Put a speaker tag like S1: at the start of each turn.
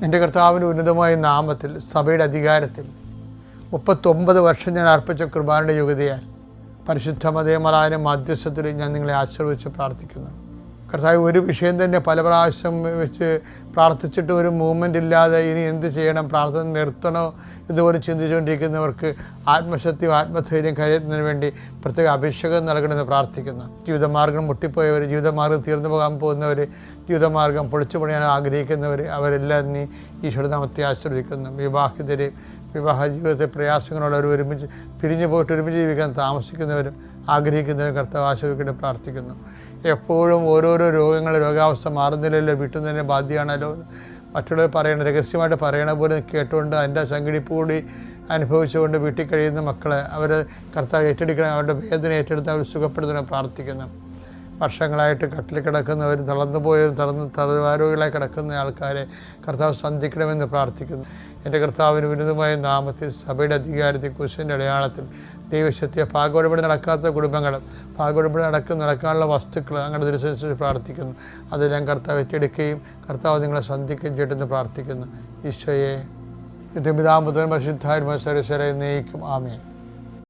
S1: എൻ്റെ കർത്താവിൻ്റെ ഉന്നതമായ നാമത്തിൽ സഭയുടെ അധികാരത്തിൽ 39 വർഷം ഞാൻ അർപ്പിച്ച കൃപാന്റെ യോഗ്യതയാൽ പരിശുദ്ധ മതേമറായ മധ്യസ്ഥത്തിൽ ഞാൻ നിങ്ങളെ ആശീർവദിച്ച് പ്രാർത്ഥിക്കുന്നു. കർത്താവ്, ഒരു വിഷയം തന്നെ പല പ്രാവശ്യം വെച്ച് പ്രാർത്ഥിച്ചിട്ട് ഒരു മൂവ്മെൻ്റ് ഇല്ലാതെ ഇനി എന്ത് ചെയ്യണം, പ്രാർത്ഥന നിർത്തണോ ഇതുപോലെ ചിന്തിച്ചുകൊണ്ടിരിക്കുന്നവർക്ക് ആത്മശക്തിയും ആത്മധൈര്യം കരുതുന്നതിന് വേണ്ടി പ്രത്യേക അഭിഷേകം നൽകണമെന്ന് പ്രാർത്ഥിക്കുന്നു. ജീവിതമാർഗം മുട്ടിപ്പോയവർ, ജീവിതമാർഗം തീർന്നു പോകാൻ പോകുന്നവർ, ജീവിതമാർഗം പൊളിച്ചു പണിയാൻ ആഗ്രഹിക്കുന്നവർ, അവരെല്ലാം നീ ഈശോയുടെ നാമത്തെ ആശീർവദിക്കുന്നു. വിവാഹിതരെയും വിവാഹ ജീവിതത്തെ പ്രയാസങ്ങളോട് ഒരുമിച്ച് പിരിഞ്ഞു പോയിട്ട് ഒരുമിച്ച് ജീവിക്കാൻ താമസിക്കുന്നവരും ആഗ്രഹിക്കുന്നവരും കർത്താവ് ആശീർവദിക്കട്ടെ പ്രാർത്ഥിക്കുന്നു. എപ്പോഴും ഓരോരോ രോഗാവസ്ഥ മാറുന്നില്ലല്ലോ, വീട്ടിൽ തന്നെ ബാധ്യമാണല്ലോ, മറ്റുള്ളവർ പറയണം, രഹസ്യമായിട്ട് പറയണ പോലെ കേട്ടുകൊണ്ട് അതിൻ്റെ സംഘടിപ്പ് കൂടി അനുഭവിച്ചുകൊണ്ട് വീട്ടിൽ കഴിയുന്ന മക്കളെ അവർ കർത്താവ് ഏറ്റെടുക്കണം, അവരുടെ വേദന ഏറ്റെടുത്ത് അവർ സുഖപ്പെടുത്തണം പ്രാർത്ഥിക്കുന്നു. വർഷങ്ങളായിട്ട് കട്ടിൽ കിടക്കുന്നവരും തളർന്നുപോയവരും തളർവാരോഗികളായി കിടക്കുന്ന ആൾക്കാരെ കർത്താവ് സന്ധിക്കണമെന്ന് പ്രാർത്ഥിക്കുന്നു. എൻ്റെ കർത്താവിന് വിരുദ്ധമായ നാമത്തിൽ സഭയുടെ അധികാരത്തിൽ കുരിശിൻ്റെ അടയാളത്തിൽ ദൈവശക്തിയെ ഭാഗോടപടി നടക്കാത്ത കുടുംബങ്ങളും ഭാഗോടപടി നടക്കാനുള്ള വസ്തുക്കൾ അങ്ങനെ ദുരിതനുസരിച്ച് പ്രാർത്ഥിക്കുന്നു. അതെല്ലാം കർത്താവ് ഏറ്റെടുക്കുകയും കർത്താവ് നിങ്ങളെ സന്ധിക്കുകയും ചെയ്തെന്ന് പ്രാർത്ഥിക്കുന്നു. ഈശോയെ നിത്യപിതാ പുത്രൻ പരിശുദ്ധാത്മാ സർവ്വശക്തനായ എന്നേക്കും ആമേൻ.